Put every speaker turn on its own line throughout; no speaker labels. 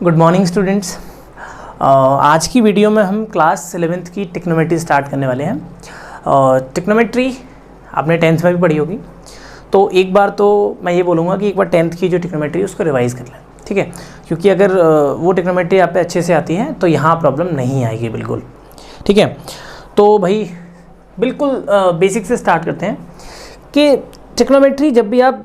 Good morning students. आज की video में हम क्लास 11th की टिक्नोमेट्री स्टार्ट करने वाले हैं। टिक्नोमेट्री आपने 10th में भी पढ़ी होगी, तो एक बार तो मैं ये बोलूँगा कि एक बार 10th की जो टिक्नोमेट्री है उसको रिवाइज़ कर लें, ठीक है। क्योंकि अगर वो टिक्नोमेट्री आप पे अच्छे से आती है तो यहाँ प्रॉब्लम नहीं आएगी बिल्कुल, ठीक है। तो भाई बिल्कुल बेसिक से स्टार्ट करते हैं कि टिक्नोमेट्री जब भी आप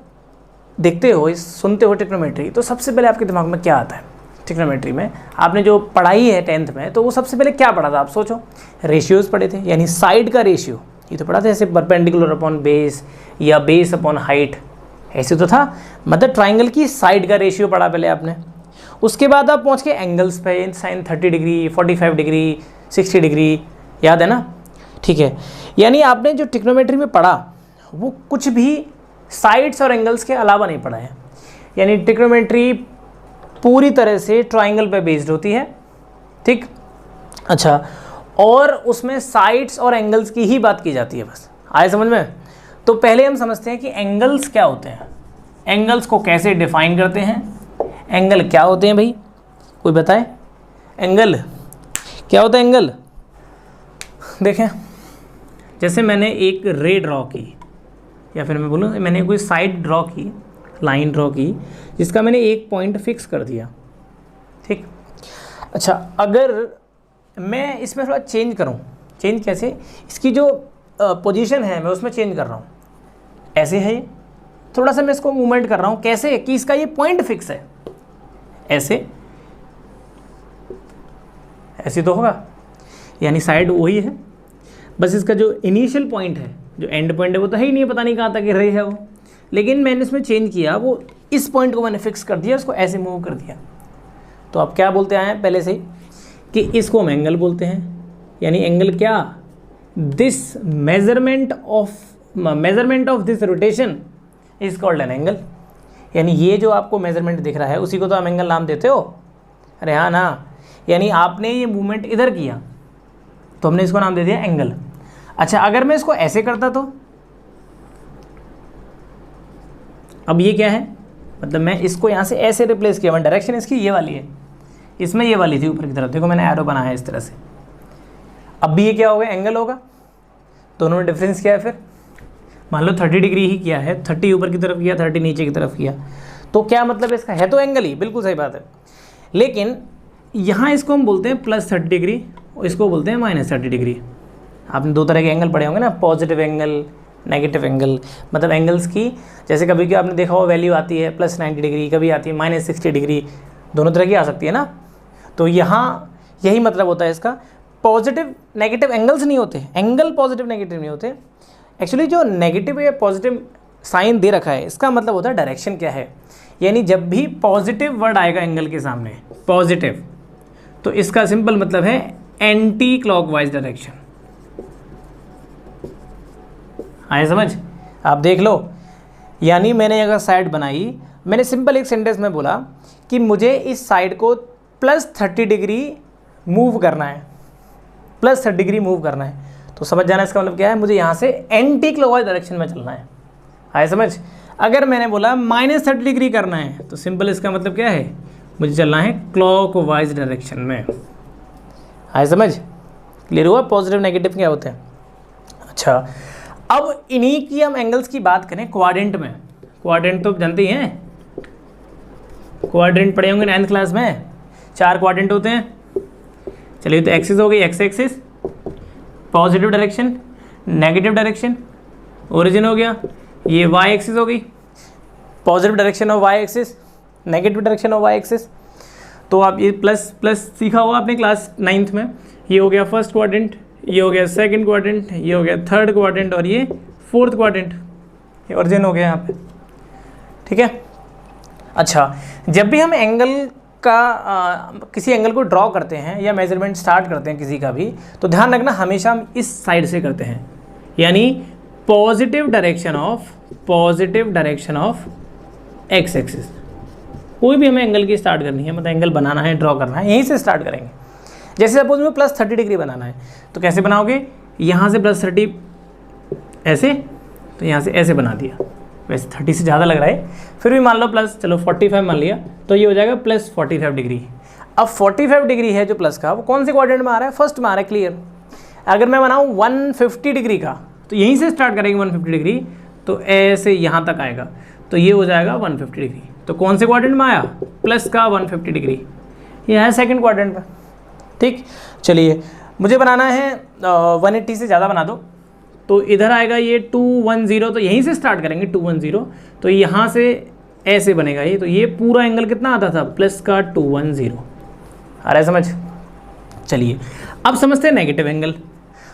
देखते हो, सुनते हो टिक्नोमेट्री, तो सबसे पहले आपके दिमाग में क्या आता है? टिक्नोमेट्री में आपने जो पढ़ाई है 10th में, तो वो सबसे पहले क्या पढ़ा था? आप सोचो, रेशियोज़ पढ़े थे, यानी साइड का रेशियो, ये तो पढ़ा था, जैसे परपेंडिकुलर अपॉन बेस या बेस अपॉन हाइट, ऐसे तो था। मतलब ट्राइंगल की साइड का रेशियो पढ़ा पहले आपने। उसके बाद आप पहुँच के एंगल्स पे, साइन 30 डिग्री, 45 डिग्री, 60 डिग्री, याद है ना? ठीक है, यानी आपने जो टिक्नोमेट्री में पढ़ा वो कुछ भी साइड्स और एंगल्स के अलावा नहीं पढ़ा है। यानी टिक्नोमेट्री पूरी तरह से ट्राइंगल पे बेस्ड होती है, ठीक। अच्छा, और उसमें साइड्स और एंगल्स की ही बात की जाती है, बस। आए समझ में? तो पहले हम समझते हैं कि एंगल्स क्या होते हैं, एंगल्स को कैसे डिफाइन करते हैं। एंगल क्या होते हैं भाई, कोई बताए? एंगल क्या होता है? एंगल देखें, जैसे मैंने एक रे ड्रॉ की, या फिर मैं बोलूँ मैंने कोई साइड ड्रॉ की, लाइन ड्रॉ की, जिसका मैंने एक पॉइंट फिक्स कर दिया, ठीक। अच्छा, अगर मैं इसमें थोड़ा चेंज करूँ, चेंज कैसे? इसकी जो पोजीशन है मैं उसमें चेंज कर रहा हूँ, ऐसे है ये, थोड़ा सा मैं इसको मूवमेंट कर रहा हूँ, कैसे कि इसका ये पॉइंट फिक्स है, ऐसे, ऐसे तो होगा, यानी साइड वही है, बस इसका जो इनिशियल पॉइंट है, जो एंड पॉइंट है, वो तो है ही नहीं, पता नहीं कहाँ तक रे है वो। लेकिन मैंने इसमें चेंज किया, वो इस पॉइंट को मैंने फिक्स कर दिया, उसको ऐसे मूव कर दिया। तो आप क्या बोलते आए हैं पहले से ही कि इसको हम एंगल बोलते हैं। यानी एंगल क्या? This measurement of this rotation is called an angle. यानी ये जो आपको मेजरमेंट दिख रहा है उसी को तो आप एंगल नाम देते हो। अरे हाँ ना, यानी आपने ये मूवमेंट इधर किया तो हमने इसको नाम दे दिया एंगल। अच्छा, अगर मैं इसको ऐसे करता तो अब ये क्या है? मतलब मैं इसको यहाँ से ऐसे रिप्लेस किया, मैं डायरेक्शन इसकी ये वाली है, इसमें ये वाली थी ऊपर की तरफ, देखो मैंने एरो बनाया है इस तरह से। अब भी ये क्या होगा? एंगल होगा। दोनों में डिफरेंस क्या है फिर? मान लो 30 डिग्री ही किया है, 30 ऊपर की तरफ किया, 30 नीचे की तरफ किया, तो क्या मतलब इसका? है तो एंगल ही, बिल्कुल सही बात है। लेकिन यहाँ इसको हम बोलते हैं +30 डिग्री और इसको बोलते हैं -30 डिग्री। आपने दो तरह के एंगल पढ़े होंगे ना, पॉजिटिव एंगल, नेगेटिव एंगल। मतलब एंगल्स की जैसे कभी कि आपने देखा हो वैल्यू आती है +90 डिग्री, कभी आती है -60 डिग्री, दोनों तरह की आ सकती है ना। तो यहाँ यही मतलब होता है इसका। पॉजिटिव नेगेटिव एंगल्स नहीं होते, एंगल पॉजिटिव नेगेटिव नहीं होते। एक्चुअली जो नेगेटिव या पॉजिटिव साइन दे रखा है, इसका मतलब होता है डायरेक्शन क्या है। यानी जब भी पॉजिटिव वर्ड आएगा एंगल के सामने, पॉजिटिव, तो इसका सिंपल मतलब है एंटी क्लॉकवाइज डायरेक्शन। आए समझ? आप देख लो, यानी मैंने अगर साइड बनाई, मैंने सिंपल एक सेंटेंस में बोला कि मुझे इस साइड को +30 डिग्री मूव करना है, +30 डिग्री मूव करना है, तो समझ जाना इसका मतलब क्या है? मुझे यहाँ से एंटी क्लॉकवाइज डायरेक्शन में चलना है। आए समझ? अगर मैंने बोला -30 डिग्री करना है, तो सिंपल इसका मतलब क्या है? मुझे चलना है क्लॉकवाइज डायरेक्शन में। आए समझ? क्लियर हुआ पॉजिटिव नेगेटिव क्या होते हैं? अच्छा, अब इन्हीं की हम एंगल्स की बात करें क्वाड्रेंट में। क्वाड्रेंट तो जानते ही हैं, क्वाड्रेंट पढ़े होंगे 9th क्लास में, 4 क्वाड्रेंट होते हैं। चलिए, तो एक्सिस हो गई, x axis positive direction, negative direction, origin हो गया, ये वाई एक्सिस हो गई, positive direction of y axis, negative direction of y axis. तो आप ये प्लस प्लस सीखा हुआ आपने क्लास 9th में। ये हो गया फर्स्ट क्वाड्रेंट, ये हो गया सेकंड क्वाड्रेंट, ये हो गया थर्ड क्वाड्रेंट, और ये फोर्थ क्वाड्रेंट, ये ओरिजिन हो गया यहाँ पे, ठीक है। अच्छा, जब भी हम एंगल का किसी एंगल को ड्रॉ करते हैं या मेजरमेंट स्टार्ट करते हैं किसी का भी, तो ध्यान रखना हमेशा हम इस साइड से करते हैं, यानी positive direction of x axis. कोई भी हमें एंगल की स्टार्ट करनी है, मतलब एंगल बनाना है, ड्रॉ करना है, यहीं से स्टार्ट करेंगे। जैसे सपोज में +30 डिग्री बनाना है, तो कैसे बनाओगे? यहाँ से +30 ऐसे, तो यहाँ से ऐसे बना दिया। वैसे 30 से ज़्यादा लग रहा है, फिर भी मान लो चलो 45 मान लिया, तो ये हो जाएगा +45 डिग्री। अब 45 डिग्री है जो प्लस का, वो कौन से क्वाड्रेंट में आ रहा है? फर्स्ट में आ रहा है, क्लियर। अगर मैं बनाऊँ 150 डिग्री का, तो यहीं से स्टार्ट करेंगे 150 डिग्री, तो ऐसे यहाँ तक आएगा, तो ये हो जाएगा 150 डिग्री। तो कौन से क्वाड्रेंट में आया? प्लस का 150 डिग्री, ये है सेकंड क्वाड्रेंट में। ठीक, चलिए मुझे बनाना है 180 से ज़्यादा बना दो, तो इधर आएगा ये 210, तो यहीं से स्टार्ट करेंगे 210, तो यहाँ से ऐसे बनेगा ये, तो ये पूरा एंगल कितना आता था? प्लस का 210। आ रहा है समझ? चलिए अब समझते हैं नेगेटिव एंगल।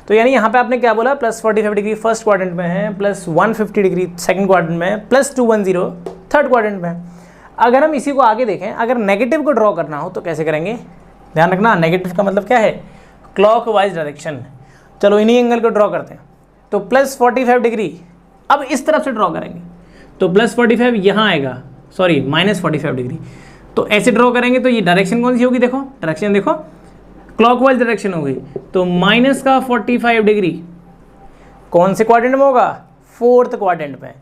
तो यानी यहाँ पे आपने क्या बोला? प्लस 45 डिग्री फर्स्ट क्वाड्रेंट में है, प्लस 150 डिग्री सेकंड क्वाड्रेंट में है, प्लस 210 थर्ड क्वाड्रेंट में है। अगर हम इसी को आगे देखें, अगर नेगेटिव को ड्रॉ करना हो तो कैसे करेंगे? ध्यान रखना, नेगेटिव का मतलब क्या है? Clockwise direction. चलो इन्हीं एंगल को ड्रॉ करते हैं। तो प्लस 45 डिग्री अब इस तरफ से ड्रॉ करेंगे, तो प्लस 45 यहाँ आएगा, सॉरी माइनस 45 डिग्री। तो ऐसे ड्रॉ करेंगे तो ये डायरेक्शन कौन सी होगी? देखो डायरेक्शन देखो, क्लॉकवाइज डायरेक्शन होगी। तो माइनस का 45 डिग्री कौन से क्वाड्रेंट में होगा? फोर्थ क्वाड्रेंट में।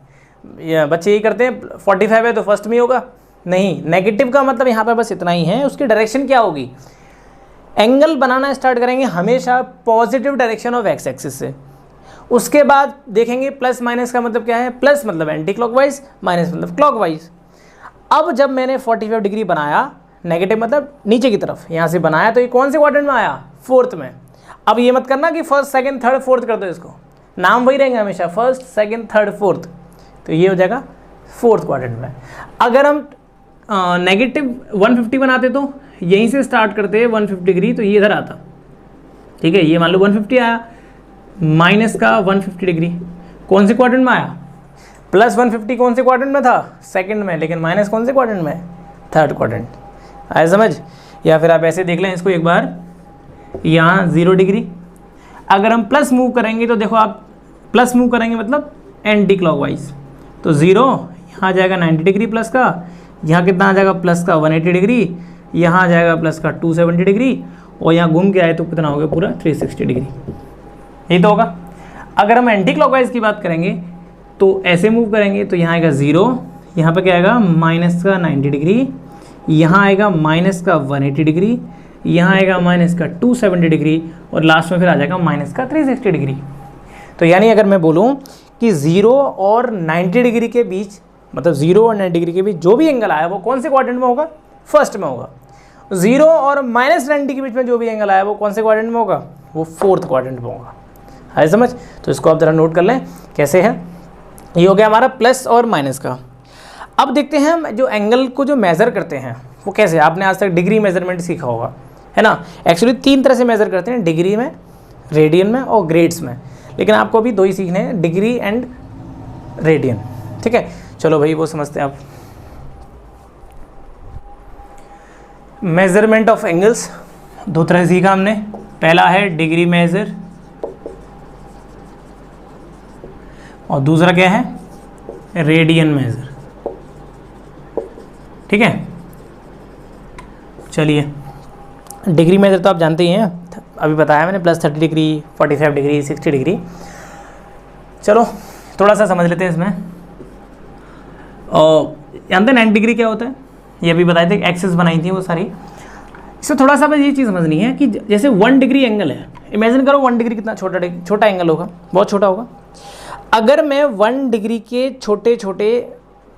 ये बच्चे यही करते हैं, 45 है तो फर्स्ट में होगा। नहीं, नेगेटिव का मतलब यहाँ पे बस इतना ही है, उसकी डायरेक्शन क्या होगी? एंगल बनाना स्टार्ट करेंगे हमेशा positive direction of x axis से। उसके बाद देखेंगे प्लस माइनस का मतलब क्या है? प्लस मतलब एंटी क्लॉकवाइज, माइनस मतलब क्लॉकवाइज। अब जब मैंने 45 डिग्री बनाया, नेगेटिव मतलब नीचे की तरफ यहाँ से बनाया, तो ये कौन से क्वाड्रेंट में आया? फोर्थ में। अब ये मत करना कि फर्स्ट सेकंड थर्ड फोर्थ कर दो, इसको नाम वही रहेंगे हमेशा, फर्स्ट सेकंड थर्ड फोर्थ, तो ये हो जाएगा फोर्थ क्वाड्रेंट में। अगर हम नेगेटिव 150 बनाते तो यहीं से स्टार्ट करते 150 डिग्री, तो ये इधर आता। ठीक है, ये मान लो 150 आया, माइनस का 150 डिग्री कौन से क्वाड्रेंट में आया? प्लस 150 कौन से क्वाड्रेंट में था? सेकंड में। लेकिन माइनस कौन से क्वाड्रेंट में? Third quadrant. आया समझ? या फिर आप ऐसे देख लें इसको एक बार, यहाँ 0 डिग्री। अगर हम प्लस मूव करेंगे तो देखो आप, प्लस मूव करेंगे मतलब एंटी क्लॉकवाइज, तो 0 यहाँ आ जाएगा 90 डिग्री प्लस का, यहाँ कितना आ जाएगा? प्लस का 180 डिग्री, यहाँ आ जाएगा प्लस का 270 डिग्री, और यहाँ घूम के आए तो कितना हो गया? पूरा 360 डिग्री। यही तो होगा। अगर हम एंटी क्लॉकवाइज की बात करेंगे तो ऐसे मूव करेंगे, तो यहाँ आएगा 0, यहाँ पे क्या आएगा? माइनस का 90 डिग्री, यहाँ आएगा माइनस का 180 डिग्री, यहाँ आएगा माइनस का 270 डिग्री, और लास्ट में फिर आ जाएगा माइनस का 360 डिग्री। तो यानी अगर मैं बोलूँ कि 0 और 90 डिग्री के बीच, मतलब 0 और 90 डिग्री के बीच जो भी एंगल आया वो कौन से क्वाड्रेंट में होगा? फर्स्ट में होगा। 0 और माइनस 90 के बीच में जो भी एंगल आया वो कौन से क्वाड्रेंट में होगा? वो फोर्थ क्वाड्रेंट में होगा। है समझ? तो इसको आप ज़रा नोट कर लें कैसे है। ये हो गया हमारा प्लस और माइनस का। अब देखते हैं हम जो एंगल को जो मेज़र करते हैं वो कैसे। आपने आज तक डिग्री मेजरमेंट सीखा होगा, है ना? एक्चुअली 3 तरह से मेज़र करते हैं, डिग्री में, रेडियन में और ग्रेड्स में। लेकिन आपको अभी 2 ही सीखने हैं, डिग्री एंड रेडियन। ठीक है, चलो भाई वो समझते हैं आप। मेजरमेंट ऑफ एंगल्स 2 तरह से सीखा हमने। पहला है डिग्री मेजर और दूसरा क्या है? Radian major. ठीक है, चलिए डिग्री मेजर तो आप जानते ही हैं, अभी बताया मैंने, प्लस 30 डिग्री, 45 डिग्री, 60 डिग्री। चलो थोड़ा सा समझ लेते हैं इसमें। और जानते हैं 90 डिग्री क्या होता है? ये अभी बताए थे, एक्सेस बनाई थी वो सारी। इसमें थोड़ा सा बस ये चीज़ समझनी है कि जैसे 1 डिग्री एंगल है, इमेजिन करो 1 डिग्री कितना छोटा एंगल होगा, बहुत छोटा होगा। अगर मैं 1 डिग्री के छोटे छोटे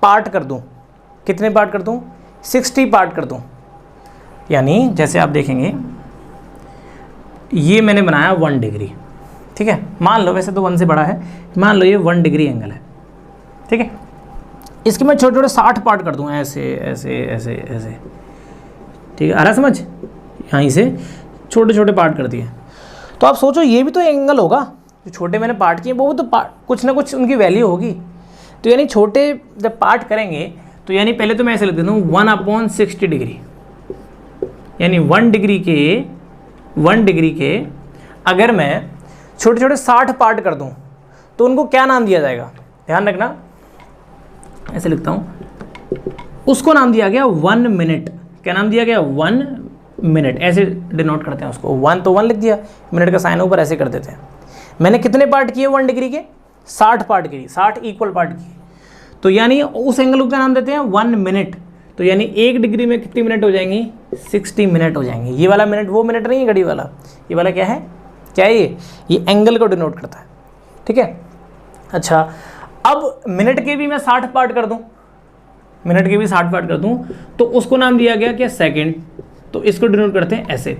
पार्ट कर दूं, कितने पार्ट कर दूं? 60 पार्ट कर दूं। यानी जैसे आप देखेंगे ये मैंने बनाया 1 डिग्री, ठीक है, मान लो, वैसे तो 1 से बड़ा है, मान लो ये 1 डिग्री एंगल है, ठीक है। इसके मैं छोटे छोटे 60 पार्ट कर दूं, ऐसे ऐसे ऐसे ऐसे, ठीक है, आ रहा समझ? यहीं से छोटे छोटे पार्ट कर दिए। तो आप सोचो ये भी तो एंगल होगा, जो छोटे मैंने पार्ट किए वो तो कुछ ना कुछ उनकी वैल्यू होगी। तो यानी छोटे जब पार्ट करेंगे तो यानी पहले तो मैं ऐसे लिख देता हूँ 1/60 डिग्री, यानी 1 डिग्री के अगर मैं छोटे छोटे 60 पार्ट कर दूँ तो उनको क्या नाम दिया जाएगा? ध्यान रखना, ऐसे लिखता हूँ, उसको नाम दिया गया 1 मिनट। क्या नाम दिया गया? 1 मिनट, ऐसे डिनोट करते हैं उसको। 1 तो 1 लिख दिया, मिनट का साइन ऊपर ऐसे कर देते हैं। मैंने कितने पार्ट किए 1 डिग्री के? 60 पार्ट किए, 60 इक्वल पार्ट किए। तो यानी उस एंगल को क्या नाम देते हैं? 1 मिनट। तो यानी 1 डिग्री में कितनी मिनट हो जाएंगी, 60 मिनट हो जाएंगी। ये वाला मिनट वो मिनट नहीं है घड़ी वाला, ये वाला क्या है, क्या है ये एंगल को डिनोट करता है, ठीक है। अच्छा, अब मिनट के भी मैं 60 पार्ट कर दूं, मिनट के भी 60 पार्ट कर दूं, तो उसको नाम दिया गया क्या, सेकंड। तो इसको डिनोट करते हैं ऐसे।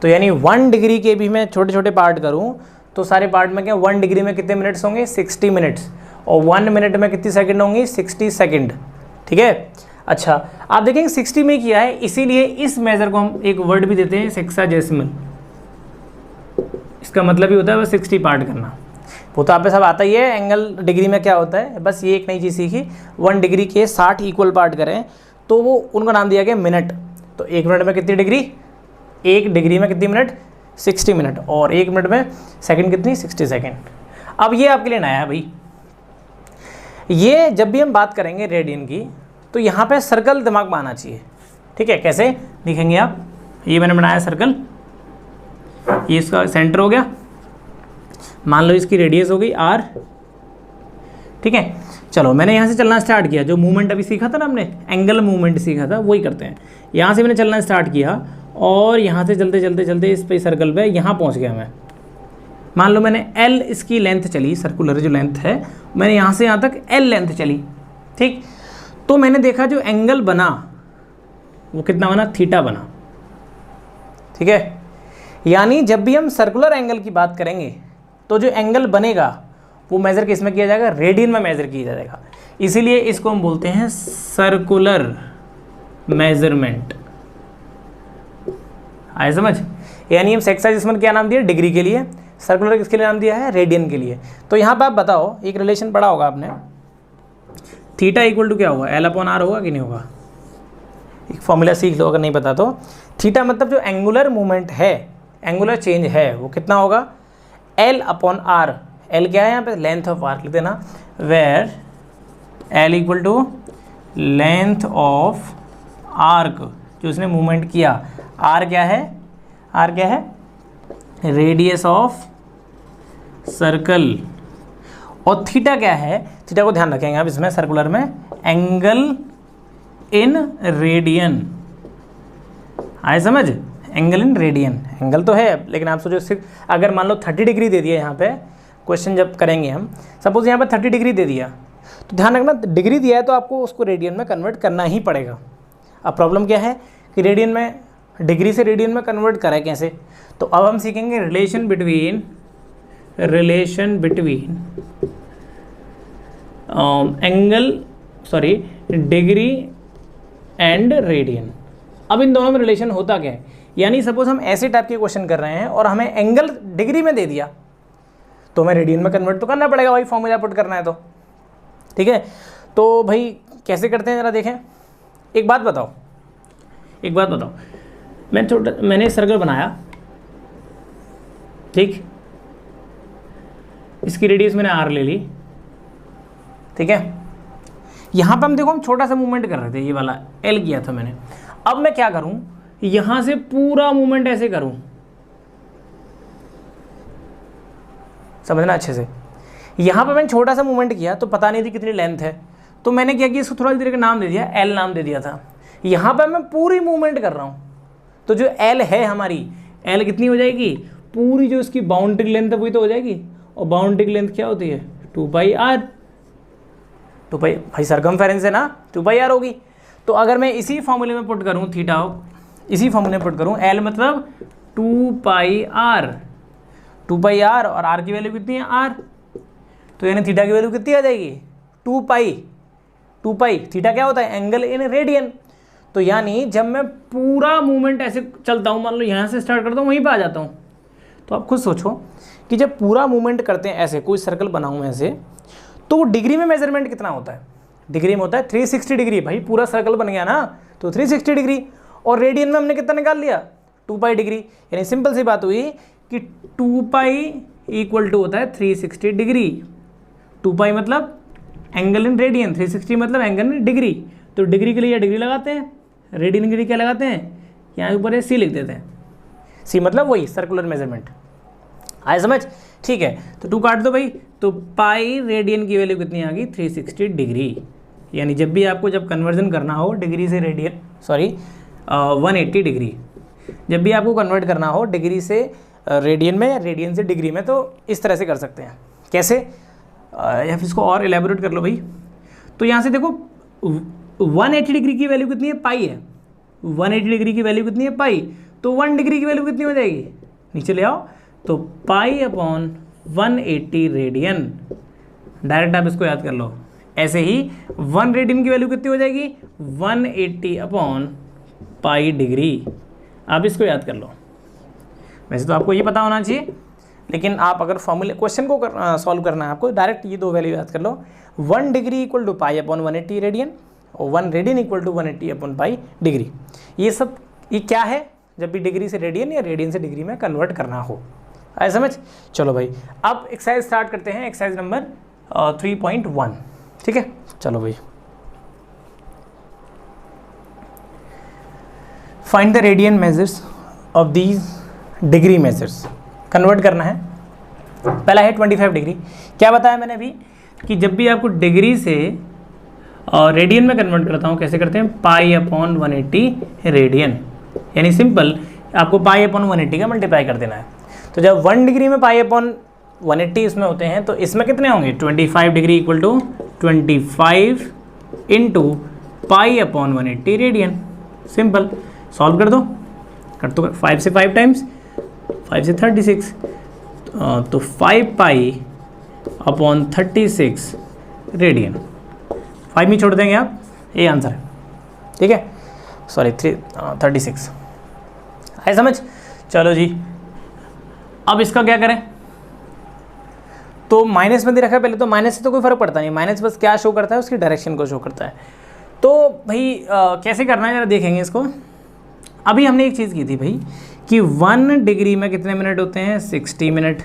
तो यानी 1 डिग्री के भी मैं छोटे छोटे पार्ट करूं तो सारे पार्ट में क्या, 1 डिग्री में कितने मिनट्स होंगे, 60 मिनट्स, और 1 मिनट में कितनी सेकंड होंगी, 60 सेकंड, ठीक है। अच्छा, आप देखेंगे 60 में किया है, इसीलिए इस मेजर को हम एक वर्ड भी देते हैं, सेक्साडेसिमल। इसका मतलब ही होता है बस 60 पार्ट करना। वो तो आप पे सब आता ही है, एंगल डिग्री में क्या होता है, बस ये एक नई चीज़ सीखी, 1 डिग्री के 60 इक्वल पार्ट करें तो वो उनका नाम दिया गया मिनट। तो 1 मिनट में कितनी डिग्री, 1 डिग्री में कितनी मिनट, 60 मिनट, और 1 मिनट में सेकंड कितनी, 60 सेकंड। अब ये आपके लिए नया है भाई, ये जब भी हम बात करेंगे रेडियन की तो यहाँ पे सर्कल दिमाग में आना चाहिए, ठीक है। कैसे दिखेंगे आप, ये मैंने बनाया सर्कल, ये इसका सेंटर हो गया, मान लो इसकी रेडियस हो गई r, ठीक है। चलो मैंने यहाँ से चलना स्टार्ट किया, जो मूवमेंट अभी सीखा था ना हमने, एंगल मूवमेंट सीखा था, वही करते हैं। यहाँ से मैंने चलना स्टार्ट किया और यहाँ से चलते चलते चलते इस पे सर्कल पे यहाँ पहुँच गया मैं। मान लो मैंने l इसकी लेंथ चली, सर्कुलर जो लेंथ है, मैंने यहाँ से यहाँ तक l लेंथ चली, ठीक। तो मैंने देखा जो एंगल बना वो कितना बना, थीटा बना, ठीक है। यानी जब भी हम सर्कुलर एंगल की बात करेंगे तो जो एंगल बनेगा वो मेज़र किस में किया जाएगा, रेडियन में मेज़र किया जाएगा। इसीलिए इसको हम बोलते हैं सर्कुलर मेजरमेंट। आए समझ, यानी हम सेक्साडेसिमल क्या नाम दिया, डिग्री के लिए, सर्कुलर किसके लिए नाम दिया है, रेडियन के लिए। तो यहाँ पे आप बताओ, एक रिलेशन पढ़ा होगा आपने, थीटा इक्वल टू क्या होगा, L/R होगा कि नहीं होगा, एक फॉर्मूला सीख लो अगर नहीं पता तो। थीटा मतलब जो एंगुलर मूवमेंट है, एंगुलर चेंज है, वो कितना होगा, L/R। L क्या है यहाँ पे, लेंथ ऑफ आर्क, लिख देना, where L equal to length of arc, जो उसने मूवमेंट किया। R क्या है, R क्या है, रेडियस ऑफ सर्कल, और थीटा क्या है, थीटा को ध्यान रखेंगे आप इसमें सर्कुलर में, एंगल इन रेडियन। आए समझ, एंगल इन रेडियन, एंगल तो है लेकिन आप सोचो सिर्फ अगर मान लो 30 डिग्री दे दिया, यहाँ पे क्वेश्चन जब करेंगे हम, सपोज यहाँ पे 30 डिग्री दे दिया, तो ध्यान रखना डिग्री दिया है तो आपको उसको रेडियन में कन्वर्ट करना ही पड़ेगा। अब प्रॉब्लम क्या है कि रेडियन में, डिग्री से रेडियन में कन्वर्ट करें कैसे, तो अब हम सीखेंगे relation between degree and radian. अब इन दोनों में रिलेशन होता क्या है, यानी सपोज हम ऐसे टाइप के क्वेश्चन कर रहे हैं और हमें एंगल डिग्री में दे दिया तो हमें रेडियन में कन्वर्ट तो करना पड़ेगा, भाई फॉर्मूला पुट करना है तो, ठीक है। तो भाई कैसे करते हैं ज़रा देखें। एक बात बताओ, मैंने सर्कल बनाया, ठीक, इसकी रेडियस मैंने r ले ली, ठीक है। यहाँ पे हम देखो, हम छोटा सा मूवमेंट कर रहे थे, ये वाला L किया था मैंने। अब मैं क्या करूं, यहां से पूरा मूवमेंट ऐसे करूं, समझना अच्छे से। यहां पे मैंने छोटा सा मूवमेंट किया तो पता नहीं थी कितनी लेंथ है, तो मैंने क्या किया, इसको थोड़ा देर का नाम दे दिया, L नाम दे दिया था। यहाँ पे मैं पूरी मूवमेंट कर रहा हूँ तो जो L है हमारी, L कितनी हो जाएगी, पूरी जो इसकी बाउंड्री लेंथ है वही तो हो जाएगी, और बाउंड्री लेंथ क्या होती है, 2πr। 2π भाई सर्कमफेरेंस है ना, 2πr होगी। तो अगर मैं इसी फॉर्मूले में पुट करूँ थीटा, इसी फॉर्मूले में पुट करूँ, L मतलब 2πr और r की वैल्यू कितनी है, r, तो यानी थीटा की वैल्यू कितनी आ जाएगी, 2π। थीटा क्या होता है, एंगल इन रेडियन। तो यानी जब मैं पूरा मूवमेंट ऐसे चलता हूँ, मान लो यहाँ से स्टार्ट करता हूँ वहीं पे आ जाता हूँ, तो आप खुद सोचो कि जब पूरा मूवमेंट करते हैं ऐसे, कोई सर्कल बनाऊँ ऐसे, तो डिग्री में मेजरमेंट कितना होता है, डिग्री में होता है 360 डिग्री। भाई पूरा सर्कल बन गया ना तो 360 डिग्री, और रेडियन में हमने कितना निकाल लिया, 2π डिग्री। यानी सिंपल सी बात हुई कि 2π इक्वल टू होता है 360 डिग्री। 2π मतलब एंगल इन रेडियन, 360 मतलब एंगल इन डिग्री। तो डिग्री के लिए डिग्री लगाते हैं, रेडियन के लिए क्या लगाते हैं, यहाँ ऊपर है सी लिख देते हैं, सी मतलब वही सर्कुलर मेजरमेंट। आए समझ, ठीक है। तो 2 काट दो भाई, तो पाई रेडियन की वैल्यू कितनी आ गई, 360 डिग्री। यानी जब भी आपको जब कन्वर्जन करना हो डिग्री से रेडियन, सॉरी 180 डिग्री, जब भी आपको कन्वर्ट करना हो डिग्री से रेडियन में या रेडियन से डिग्री में, तो इस तरह से कर सकते हैं। कैसे, या फिर इसको और एलेबोरेट कर लो भाई। तो यहाँ से देखो 180 डिग्री की वैल्यू कितनी है, पाई है। 180 डिग्री की वैल्यू कितनी है, पाई। तो 1 डिग्री की वैल्यू कितनी हो जाएगी, नीचे ले आओ, तो पाई अपॉन 180 रेडियन। डायरेक्ट आप इसको याद कर लो। ऐसे ही 1 रेडियन की वैल्यू कितनी हो जाएगी, 180 अपॉन पाई डिग्री। आप इसको याद कर लो। वैसे तो आपको ये पता होना चाहिए, लेकिन आप अगर फॉर्मूले क्वेश्चन को सॉल्व करना है आपको, डायरेक्ट ये दो वैल्यू याद कर लो। 1 degree equal to pi upon 180 radian और 1 radian equal to 180 upon pi degree. ये सब ये क्या है, जब भी डिग्री से रेडियन या रेडियन से डिग्री में कन्वर्ट करना हो। आए समझ। चलो भाई अब एक्सरसाइज स्टार्ट करते हैं, एक्सरसाइज नंबर 3.1। ठीक है, चलो भाई। Find the radian measures of these degree measures. Convert करना है। पहला है 25 डिग्री। क्या बताया मैंने अभी कि जब भी आपको डिग्री से रेडियन में कन्वर्ट करता हूँ, कैसे करते हैं, पाई अपॉन 180 रेडियन, यानी सिंपल आपको पाई अपॉन 180 का मल्टीप्लाई कर देना है। तो जब 1 डिग्री में पाई अपॉन 180 इसमें होते हैं, तो इसमें कितने होंगे, 25 degree equal to 25 into pi upon 180 radian. Simple, solve कर दो, कर तो 5 से 5 टाइम्स, 5 से 36, तो 5 पाई अपॉन 36 रेडियन। 5 में छोड़ देंगे आप, ये आंसर है। ठीक है, सॉरी 36। है समझ। चलो जी, अब इसका क्या करें, तो माइनस में दे रखा है, पहले तो माइनस से तो कोई फर्क पड़ता नहीं, माइनस बस क्या शो करता है, उसकी डायरेक्शन को शो करता है। तो भाई कैसे करना है जरा देखेंगे इसको। अभी हमने एक चीज़ की थी भाई कि 1 डिग्री में कितने मिनट होते हैं, 60 मिनट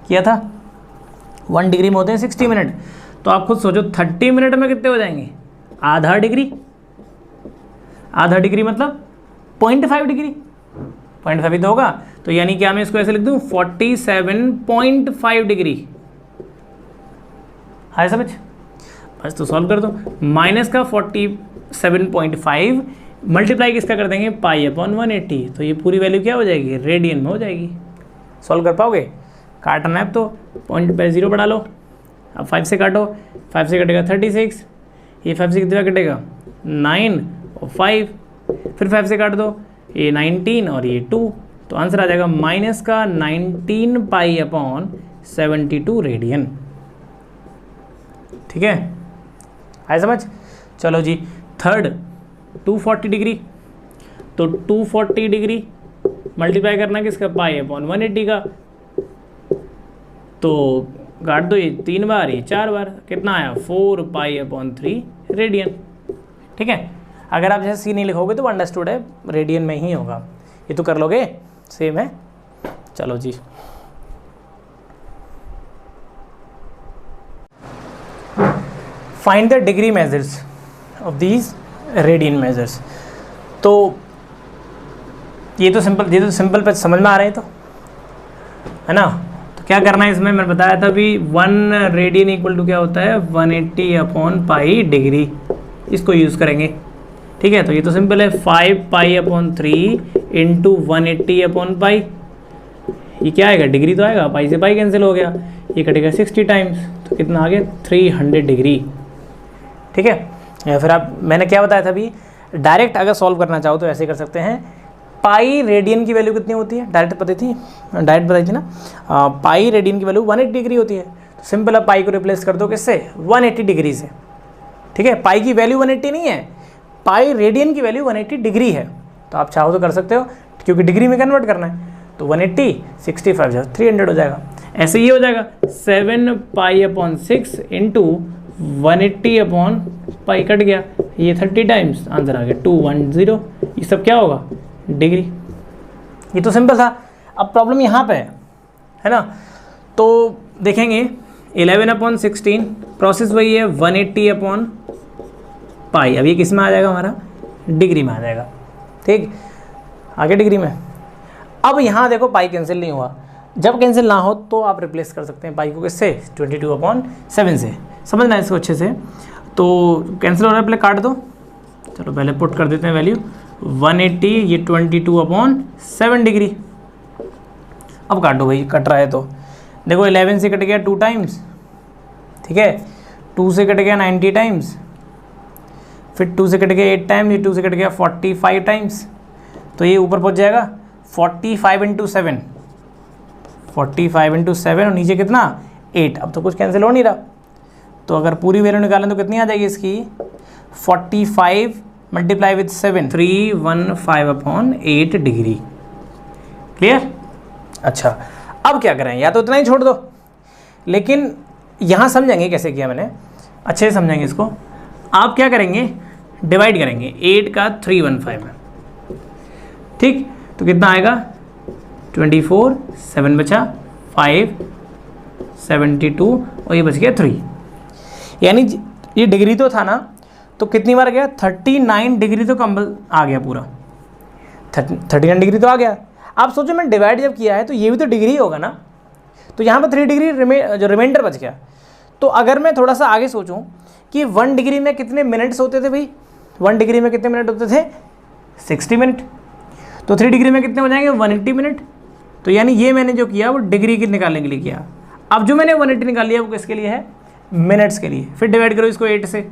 किया था। 1 डिग्री में होते हैं 60 मिनट, तो आप खुद सोचो 30 मिनट में कितने हो जाएंगे, आधा डिग्री। आधा डिग्री मतलब 0.5 डिग्री, 0.5 ही तो होगा। तो यानी क्या मैं इसको ऐसे लिख दूँ, 47.5 डिग्री। है समझ। बस तो सॉल्व कर दो। माइनस का 47.5 मल्टीप्लाई किसका कर देंगे, पाई अपॉन 180, तो ये पूरी वैल्यू क्या हो जाएगी, रेडियन में हो जाएगी। सॉल्व कर पाओगे, काटना है अब तो, पॉइंट पे 0 बढ़ा लो। अब 5 से काटो, 5 से कटेगा 36, ये 5 से कितना कटेगा 9 और 5, फिर 5 से काट दो, ये 19 और ये 2, तो आंसर आ जाएगा माइनस का 19 पाई अपॉन 72 रेडियन। ठीक है, आए समझ। चलो जी, थर्ड 240 डिग्री, तो 240 डिग्री मल्टीप्लाई करना किसका, पाई अपॉन 180 का, तो काट दो, ये 3 बार, ये 4 बार, कितना आया 4 पाई अपॉन 3 रेडियन। ठीक है, अगर आप जैसे सी नहीं लिखोगे तो अंडरस्टूड है, रेडियन में ही होगा। ये तो कर लोगे, सेम है। चलो जी, find the degree measures of these radian measures. तो ये तो सिंपल पे समझ में आ रहे हैं, तो है ना। तो क्या करना है इसमें, मैंने बताया था भी 1 रेडियन इक्वल टू क्या होता है, 180 अपॉन पाई डिग्री, इसको यूज़ करेंगे। ठीक है, तो ये तो सिंपल है, 5 पाई अपॉन 3 इंटू 180 अपॉन पाई। ये क्या आएगा, डिग्री तो आएगा, पाई से पाई कैंसिल हो गया, ये कटेगा 60 टाइम्स, तो कितना आ गया 300 डिग्री। ठीक है, या फिर आप, मैंने क्या बताया था अभी, डायरेक्ट अगर सॉल्व करना चाहो तो ऐसे कर सकते हैं। पाई रेडियन की वैल्यू कितनी होती है, डायरेक्ट बताई थी ना, पाई रेडियन की वैल्यू 180 डिग्री होती है। तो सिंपल अब पाई को रिप्लेस कर दो किससे, 180 डिग्री से। ठीक है, पाई की वैल्यू 180 नहीं है, पाई रेडियन की वैल्यू 180 डिग्री है। तो आप चाहो तो कर सकते हो, क्योंकि डिग्री में कन्वर्ट करना है। तो 180 65 300 हो जाएगा। ऐसे ये हो जाएगा 7 पाई अपॉन 6 इंटू 180 अपॉन पाई, कट गया, ये 30 टाइम्स, आंसर आ गया 210। ये सब क्या होगा, डिग्री। ये तो सिंपल था। अब प्रॉब्लम यहाँ पे है ना, तो देखेंगे 11 अपॉन 16, प्रोसेस वही है, 180 अपॉन पाई। अब ये किस में आ जाएगा, हमारा डिग्री में आ जाएगा। ठीक, आगे डिग्री में। अब यहाँ देखो पाई कैंसिल नहीं हुआ, जब कैंसिल ना हो तो आप रिप्लेस कर सकते हैं पाई को किससे, 22 अपॉन 7 से। समझना है इसको अच्छे से। तो कैंसिल हो रहा है, पहले काट दो। चलो पहले पुट कर देते हैं वैल्यू 180, ये 22/7 डिग्री। अब काटो भाई, कट रहा है तो देखो 11 से कट गया 2 टाइम्स, ठीक है, 2 से कट गया 90 टाइम्स, फिर 2 से कट गया 8 टाइम्स, ये 2 से कट गया 45 टाइम्स, तो ये ऊपर पहुंच जाएगा 45 × 7, 45 × 7 और नीचे कितना 8। अब तो कुछ कैंसिल हो नहीं रहा, तो अगर पूरी वैल्यू निकालें तो कितनी आ जाएगी इसकी 45 मल्टीप्लाई विथ 7, 315/8 डिग्री। क्लियर? अच्छा, अब क्या करें, या तो इतना ही छोड़ दो, लेकिन यहाँ समझेंगे कैसे किया मैंने, अच्छे से समझेंगे इसको। आप क्या करेंगे, डिवाइड करेंगे 8 का 315 में, ठीक, तो कितना आएगा 24, 7 बचा 5, 72 और ये बच गया 3। यानी ये डिग्री तो था ना, तो कितनी बार गया 39 डिग्री तो कम आ गया पूरा, 39 डिग्री तो आ गया। आप सोचो मैंने डिवाइड जब किया है तो ये भी तो डिग्री होगा ना, तो यहाँ पर 3 डिग्री जो रिमाइंडर बच गया। तो अगर मैं थोड़ा सा आगे सोचूं कि 1 डिग्री में कितने मिनट्स होते थे भाई, 1 डिग्री में कितने मिनट होते थे 60 मिनट, तो 3 डिग्री में कितने हो जाएंगे 180 मिनट। तो यानी ये मैंने जो किया वो डिग्री की निकालने के लिए किया। अब जो मैंने 180 निकाल लिया वो किसके लिए है, मिनट्स के लिए। फिर डिवाइड करो इसको 8 से,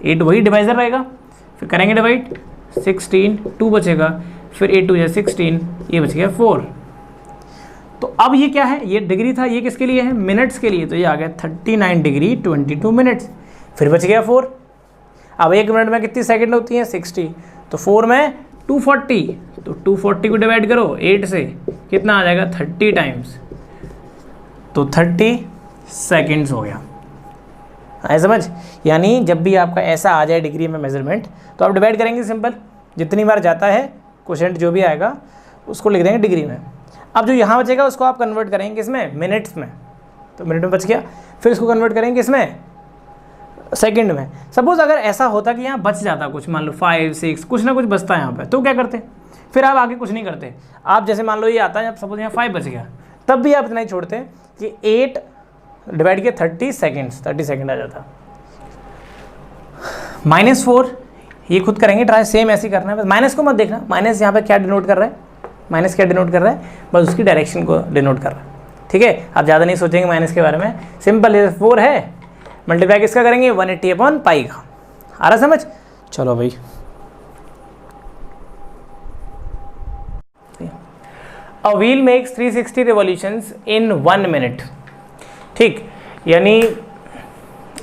8 वही डिवाइजर रहेगा, फिर करेंगे डिवाइड 16, 2 बचेगा, फिर 8 2 या 16, ये बच गया 4। तो अब ये क्या है, ये डिग्री था, ये किसके लिए है मिनट्स के लिए, तो ये आ गया 39 डिग्री 22 मिनट्स, फिर बच गया 4। अब 1 मिनट में कितनी सेकंड होती है 60, तो 4 में 240, तो 240 को डिवाइड करो 8 से, कितना आ जाएगा 30 टाइम्स, तो 30 सेकेंड्स हो गया। आए समझ? यानी जब भी आपका ऐसा आ जाए डिग्री में मेजरमेंट, तो आप डिवाइड करेंगे सिंपल, जितनी बार जाता है क्वोशिएंट जो भी आएगा उसको लिख देंगे डिग्री में। अब जो यहाँ बचेगा उसको आप कन्वर्ट करेंगे इसमें मिनट्स में, तो मिनट में बच गया, फिर इसको कन्वर्ट करेंगे इसमें सेकंड में। सपोज अगर ऐसा होता कि यहाँ बच जाता कुछ, मान लो 5 6 कुछ ना कुछ बचता है यहाँ पे, तो क्या करते, फिर आप आगे कुछ नहीं करते। आप जैसे मान लो ये आता है, सपोज यहाँ 5 बच गया, तब भी आप इतना ही छोड़ते कि 8 डिवाइड किया 30 सेकेंड आ जाता। -4 ये खुद करेंगे ट्राई, सेम ऐसे ही करना है, बस माइनस को मत देखना, माइनस यहाँ पे क्या डिनोट कर रहा है, माइनस क्या डिनोट कर रहा है, बस उसकी डायरेक्शन को डिनोट कर रहा है। ठीक है, आप ज़्यादा नहीं सोचेंगे माइनस के बारे में, सिंपल 4 है, मल्टीप्लाई किसका करेंगे 180/π का। आ रहा समझ? चलो भाई, A wheel makes 360 revolutions in 1 minute। ठीक, यानी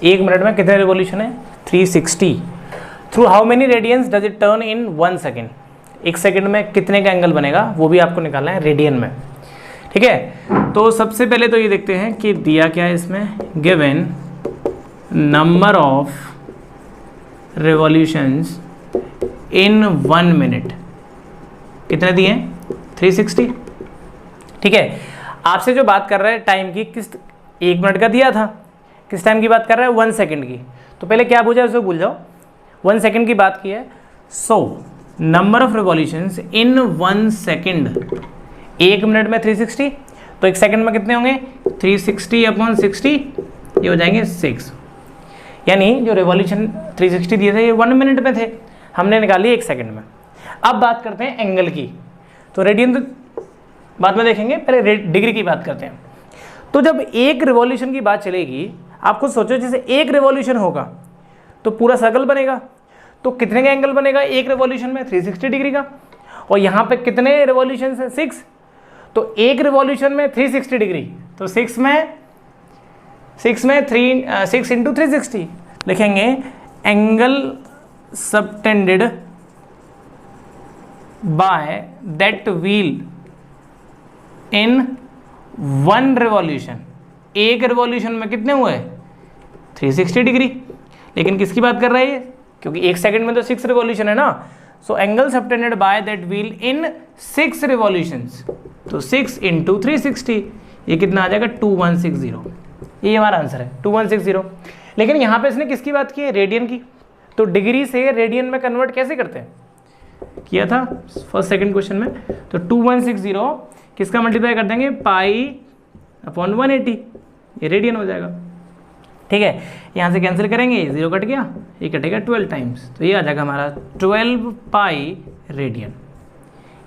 1 मिनट में कितने रिवॉल्यूशन है 360। Through how many radians does it turn in 1 second, 1 second में कितने का एंगल बनेगा वो भी आपको निकालना है रेडियन में। ठीक है, तो सबसे पहले तो ये देखते हैं कि दिया क्या है इसमें, given number of revolutions in 1 minute, कितने दिए हैं 360। ठीक है, आपसे जो बात कर रहा है टाइम की, किस 1 मिनट का दिया था, किस टाइम की बात कर रहा है 1 सेकेंड की, तो पहले क्या पूछा उसको भूल जाओ, 1 सेकेंड की बात की है। So number of revolutions in 1 second, 1 minute में 360, तो 1 सेकेंड में कितने होंगे 360/60, ये हो जाएंगे 6। यानी जो रिवॉल्यूशन 360 दिए थे ये 1 मिनट में थे, हमने निकाली 1 सेकेंड में। अब बात करते हैं एंगल की, तो रेडियन तो बाद में देखेंगे, पहले डिग्री की बात करते हैं। तो जब एक रिवॉल्यूशन की बात चलेगी, आप खुद सोचो जैसे 1 रिवॉल्यूशन होगा तो पूरा सर्कल बनेगा, तो कितने का एंगल बनेगा 1 रिवॉल्यूशन में 360 डिग्री का, और यहाँ पे कितने रिवॉल्यूशन है 6, तो 1 रिवॉल्यूशन में 360 डिग्री, तो 6 में 6 × 360 लिखेंगे angle subtended by that wheel in 1 revolution. 1 revolution में कितने हुए 360 डिग्री, लेकिन किसकी बात कर रहा है ये, क्योंकि 1 सेकेंड में तो 6 रिवॉल्यूशन है ना, so angle subtended by that wheel in 6 revolutions, तो 6 × 360, ये कितना आ जाएगा 2160, ये हमारा आंसर है 2160। लेकिन यहाँ पे इसने किसकी बात की है रेडियन की, तो डिग्री से रेडियन में कन्वर्ट कैसे करते हैं, किया था फर्स्ट सेकंड क्वेश्चन में, तो 2160 किसका मल्टीप्लाई कर देंगे π/180, ये रेडियन हो जाएगा। ठीक है, यहाँ से कैंसिल करेंगे, 0 कट गया, ये कटेगा 12 टाइम्स, तो ये आ जाएगा हमारा 12 पाई रेडियन।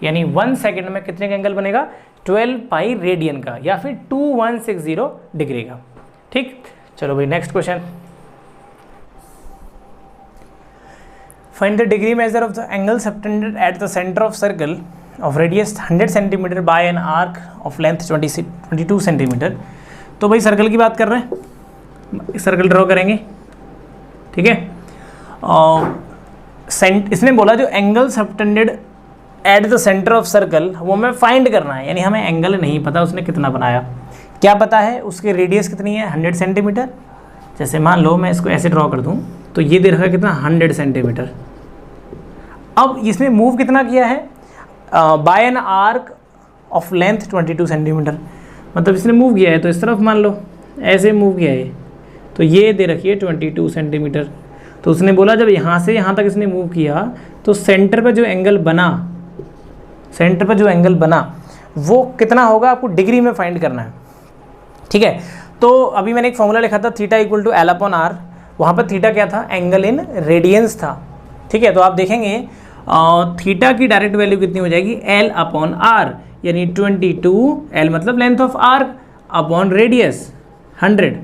यानी 1 सेकेंड में कितने का एंगल बनेगा, 12 पाई रेडियन का, या फिर 2160 डिग्री का। ठीक, चलो भाई next question. Find the degree measure of the angle subtended at the centre of circle of radius 100 centimetre bye an arc of length 22 centimetre. तो भाई सर्कल की बात कर रहे हैं, सर्कल ड्रॉ करेंगे, ठीक है। इसने बोला जो angle subtended at the centre of circle वो हमें फाइंड करना है, यानी हमें एंगल नहीं पता उसने कितना बनाया। क्या पता है उसकी रेडियस कितनी है, 100 सेंटीमीटर। जैसे मान लो मैं इसको ऐसे ड्रॉ कर दूं तो ये दे रखा है कितना, 100 सेंटीमीटर। अब इसने मूव कितना किया है, by an arc of length 22 centimetre, मतलब इसने मूव किया है तो इस तरफ मान लो ऐसे मूव किया है, तो ये दे रखी है 22 सेंटीमीटर। तो उसने बोला जब यहाँ से यहाँ तक इसने मूव किया तो सेंटर पर जो एंगल बना, सेंटर पर जो एंगल बना वो कितना होगा, आपको डिग्री में फाइंड करना है, ठीक है। तो अभी मैंने एक फॉर्मूला लिखा था theta equal to L upon R, वहाँ पर थीटा क्या था, एंगल इन रेडियंस था, ठीक है। तो आप देखेंगे थीटा की डायरेक्ट वैल्यू कितनी हो जाएगी, एल अपॉन आर, यानी 22, एल मतलब length of arc upon radius 100,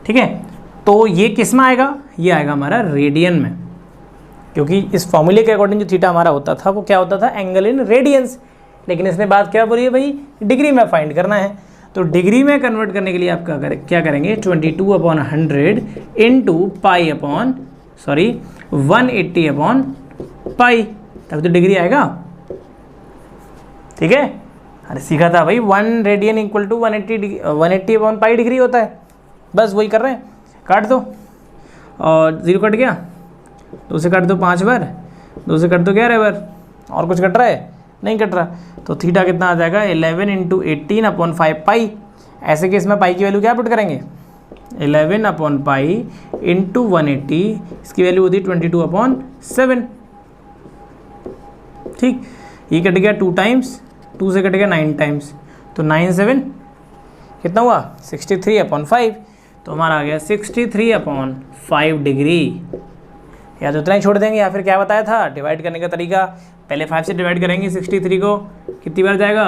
ठीक है। तो ये किस में आएगा, ये आएगा हमारा रेडियन में, क्योंकि इस फॉर्मूले के अकॉर्डिंग जो थीटा हमारा होता था वो क्या होता था, एंगल इन रेडियंस। लेकिन इसने बात क्या बोली है भाई, डिग्री में फाइंड करना है। तो डिग्री में कन्वर्ट करने के लिए आप क्या करेंगे, 22 upon 100 into pi upon 180 upon पाई, तब तो डिग्री आएगा, ठीक है। अरे सीखा था भाई, 1 radian equal to 180 upon pi degree होता है, बस वही कर रहे हैं। काट दो, और 0 कट गया, 2 से काट दो 5 बार, 2 से काट दो 11 बार, और कुछ कट रहा है, नहीं कट रहा। तो थीटा कितना आ जाएगा, 11 इंटू 18 अपॉन 5 पाई। ऐसे केस में पाई की वैल्यू क्या पुट करेंगे, 11 अपॉन पाई इंटू 180, इसकी वैल्यू होती है 22 अपॉन 7, ठीक। ये कट गया 2 टाइम्स, 2 से कट गया 9 टाइम्स, तो 9 7 कितना हुआ, 63 अपॉन 5। तो हमारा आ गया 63 अपॉन 5 डिग्री। या तो इतना ही छोड़ देंगे, या फिर क्या बताया था डिवाइड करने का तरीका, पहले 5 से डिवाइड करेंगे 63 को, कितनी बार जाएगा,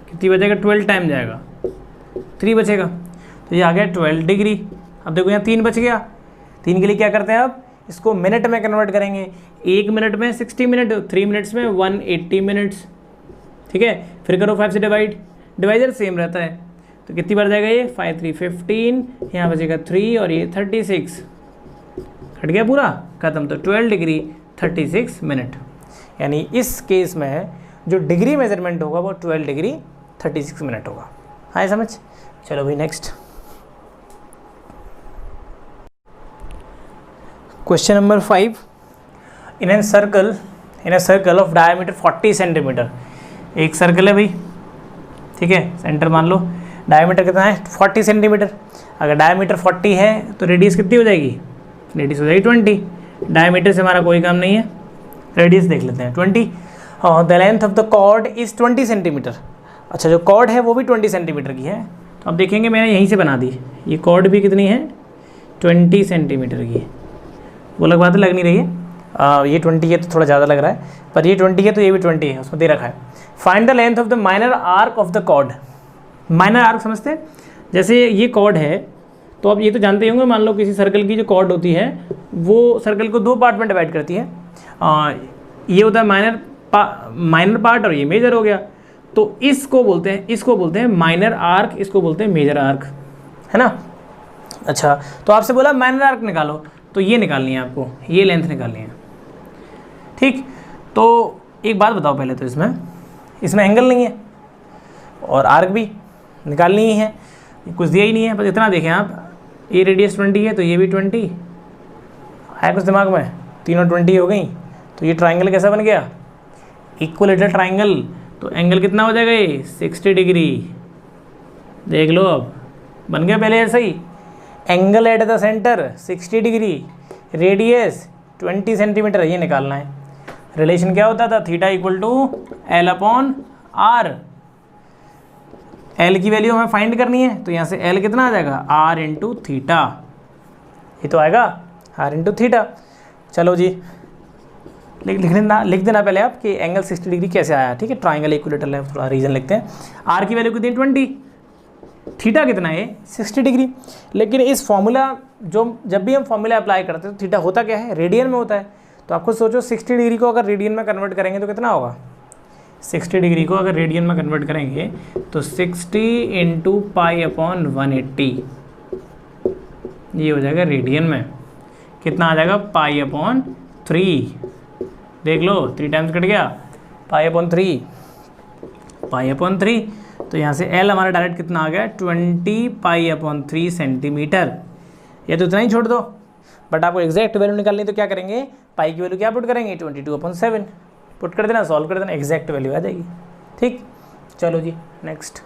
कितनी बचेगा, 12 टाइम जाएगा, 3 बचेगा, तो ये आ गया 12 डिग्री। अब देखो यहाँ 3 बच गया, 3 के लिए क्या करते हैं, अब इसको मिनट में कन्वर्ट करेंगे। 1 मिनट में 60 मिनट, 3 मिनट्स में 180 मिनट्स, ठीक है। फिर करो 5 से डिवाइड, डिवाइजर सेम रहता है, तो कितनी बार जाएगा ये, 5 3 15, यहाँ बचेगा 3 और ये 36, कट गया पूरा, खत्म। तो 12 डिग्री 36 मिनट, यानी इस केस में जो डिग्री मेजरमेंट होगा वो 12 डिग्री 36 मिनट होगा। हाँ समझ, चलो भाई next question number 5। In a circle of diameter 40 centimetre, एक सर्कल है भाई, ठीक है, सेंटर मान लो, डायमीटर कितना है 40 सेंटीमीटर। अगर डायमीटर 40 है तो रेडियस कितनी हो जाएगी, रेडियस हो जाएगी 20। डायमीटर से हमारा कोई काम नहीं है, रेडियस देख लेते हैं 20। The length of the chord is 20 centimetre. अच्छा, जो कॉर्ड है वो भी 20 सेंटीमीटर की है। तो अब देखेंगे मैंने यहीं से बना दी, ये कॉर्ड भी कितनी है, 20 सेंटीमीटर की है। वो लग बात लग नहीं रही है, ये 20 है तो थोड़ा ज़्यादा लग रहा है, पर ये 20 है तो ये भी 20 है, उसमें दे रखा है। Find the length of the minor arc of the chord. Minor arc समझते हैं, जैसे ये कॉर्ड है तो आप ये तो जानते ही होंगे, मान लो किसी सर्कल की जो कॉर्ड होती है वो सर्कल को 2 पार्ट में डिवाइड करती है। ये होता है माइनर पार्ट और ये मेजर हो गया। तो इसको बोलते हैं माइनर आर्क, इसको बोलते हैं मेजर आर्क, है ना। अच्छा, तो आपसे बोला माइनर आर्क निकालो, तो ये निकालनी है आपको, ये लेंथ निकालनी है, ठीक। तो एक बात बताओ पहले, तो इसमें एंगल नहीं है और आर्क भी निकालनी ही है, कुछ दिया ही नहीं है, बस इतना देखें आप, ये रेडियस 20 है तो ये भी 20 है, कुछ दिमाग में, तीनों 20 हो गई। तो ये ट्राइंगल कैसा बन गया, इक्विलेटरल ट्राइंगल। तो एंगल कितना हो जाएगा ये, 60 डिग्री। देख लो अब बन गया पहले ऐसा ही, angle at the centre 60 degree, radius 20 centimetre, ये निकालना है। रिलेशन क्या होता था, theta equal to L upon R. L की वैल्यू हमें फाइंड करनी है, तो यहाँ से एल कितना आ जाएगा, आर इंटू थीटा, ये तो आएगा आर इंटू थीटा। चलो जी, लिख देना पहले आप कि एंगल 60 डिग्री कैसे आया, ठीक है। ट्राइंगल इक्विलेटरल है, थोड़ा रीजन लिखते हैं। आर की वैल्यू कितनी 20, थीटा कितना है 60 डिग्री। लेकिन इस फॉर्मूला जब भी हम फॉर्मूला अप्लाई करते हैं तो थीटा होता क्या है, रेडियन में होता है। तो आपको सोचो 60 डिग्री को अगर रेडियन में कन्वर्ट करेंगे तो कितना होगा, 60 डिग्री को अगर रेडियन में कन्वर्ट करेंगे तो 60 इंटू पाई अपॉन 180, ये हो जाएगा रेडियन में, कितना आ जाएगा पाई अपॉन 3, देख लो 3 टाइम्स कट गया, पाई अपॉन 3, पाई अपॉन 3। तो यहाँ से एल हमारा डायरेक्ट कितना आ गया 20 पाई अपॉन 3 सेंटीमीटर। ये तो इतना ही छोड़ दो, बट आपको एग्जैक्ट वैल्यू निकालनी तो क्या करेंगे, पाई की वैल्यू क्या पुट करेंगे 22/7 पुट कर देना, सॉल्व कर देना, एग्जैक्ट वैल्यू आ जाएगी। ठीक, चलो जी next.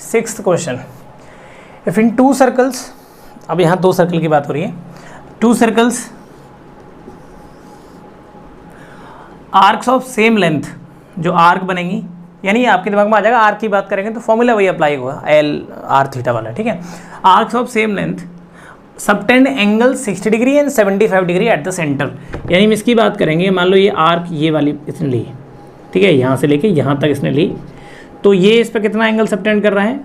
Sixth question, if in 2 circles, अब यहाँ 2 सर्कल की बात हो रही है, 2 circles arcs of same length, जो आर्क बनेंगी, यानी आपके दिमाग में आ जाएगा आर्क की बात करेंगे तो फॉर्मूला वही अप्लाई होगा, एल आर थीटा वाला, ठीक है। Arcs of same length subtend angle 60 degree and 75 degree at the centre, यानी हम इसकी बात करेंगे, मान लो ये आर्क ये वाली इसने ली, ठीक है, यहाँ से लेके यहाँ तक इसने ली, तो ये इस पर कितना एंगल सबटेंड कर रहा है,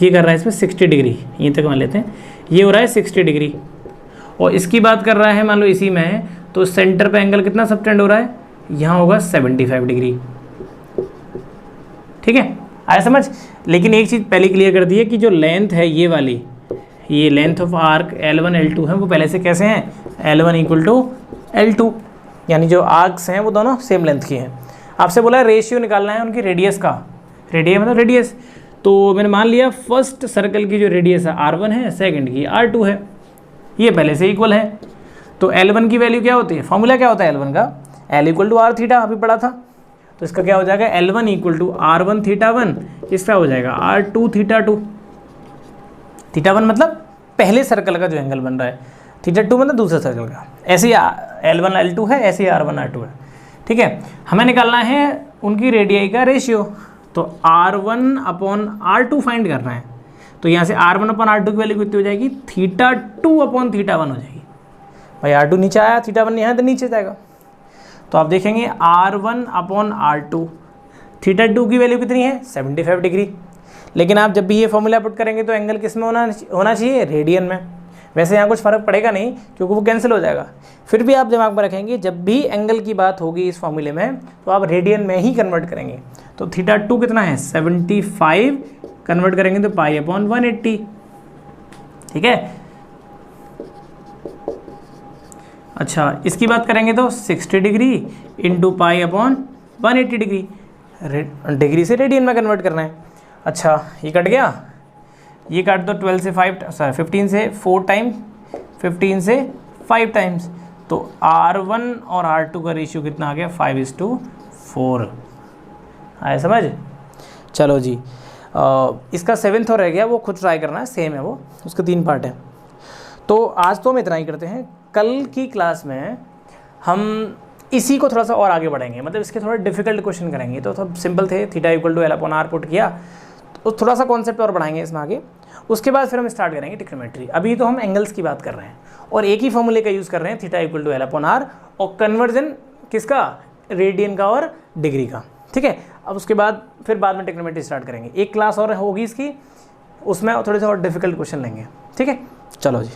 ये कर रहा है इसमें 60 डिग्री, यहीं तक मान लेते हैं, ये हो रहा है 60 डिग्री, और इसकी बात कर रहा है मान लो इसी में है, तो सेंटर पे एंगल कितना सबटेंड हो रहा है, यहाँ होगा 75 डिग्री, ठीक है, आया समझ। लेकिन एक चीज़ पहले क्लियर कर दी है कि जो लेंथ है ये वाली, ये length of arc L1 L2 है, वो पहले से कैसे हैं, L1 = L2, यानी जो आर्क्स हैं वो दोनों सेम लेंथ की हैं। आपसे बोला है रेशियो निकालना है उनकी रेडियस का, रेडियस मतलब रेडियस, तो मैंने मान लिया फर्स्ट सर्कल की जो रेडियस है R1 है, सेकंड की R2 है, ये पहले से इक्वल है, तो L1 की वैल्यू क्या होती है, फॉर्मूला क्या होता है L1 का, L = R थीटा, अभी पढ़ा था, तो इसका क्या हो जाएगा L1 = R1 थीटा 1, इसका हो जाएगा R2 थीटा 2, थीटा 1 मतलब पहले सर्कल का जो एंगल बन रहा है, थीटा 2 मतलब दूसरे सर्कल का, ऐसे ही L1 L2 है, ऐसे ही R1 R2 है, ठीक है। हमें निकालना है उनकी रेडियाई का रेशियो, तो R1/R2 फाइंड करना है, तो यहाँ से R1/R2 की वैल्यू कितनी हो जाएगी, थीटा 2/थीटा 1 हो जाएगी। भाई R2 नीचे आया, थीटा 1 यहाँ तो नीचे जाएगा, तो आप देखेंगे R1/R2, थीटा 2 की वैल्यू कितनी है 75 डिग्री। लेकिन आप जब भी ये फॉर्मूला पुट करेंगे तो एंगल किस में होना चाहिए, रेडियन में। वैसे यहाँ कुछ फ़र्क पड़ेगा नहीं क्योंकि वो कैंसिल हो जाएगा, फिर भी आप दिमाग में रखेंगे जब भी एंगल की बात होगी इस फॉर्मूले में तो आप रेडियन में ही कन्वर्ट करेंगे। तो थीटा 2 कितना है 75, कन्वर्ट करेंगे तो पाई/180, ठीक है। अच्छा, इसकी बात करेंगे तो 60 डिग्री इंटू पाई/180 डिग्री, डिग्री से रेडियन में कन्वर्ट करना है। अच्छा, ये कट गया, ये काट दो 15 से 4 टाइम, 15 से 5 टाइम्स, तो R1 और R2 का रेशियो कितना आ गया 5:4, आया समझ। चलो जी, इसका 7th और रह गया, वो खुद ट्राई करना है, सेम है वो, उसके 3 पार्ट है। तो आज तो हम इतना ही करते हैं, कल की क्लास में हम इसी को थोड़ा सा और आगे बढ़ेंगे, मतलब इसके थोड़ा डिफिकल्ट क्वेश्चन करेंगे। तो सब सिंपल थे, थीटा = L/R पुट किया, तो थोड़ा सा कॉन्सेप्ट और बढ़ाएंगे इसमें आगे, उसके बाद फिर हम स्टार्ट करेंगे ट्रिग्नोमेट्री। अभी तो हम एंगल्स की बात कर रहे हैं और एक ही फॉर्मूले का यूज़ कर रहे हैं, थीटा = L/R, और कन्वर्जन किसका, रेडियन का और डिग्री का, ठीक है। अब उसके बाद फिर बाद में ट्रिग्नोमेट्री स्टार्ट करेंगे, एक क्लास और होगी इसकी, उसमें थोड़े से और डिफिकल्ट क्वेश्चन लेंगे, ठीक है। चलो जी।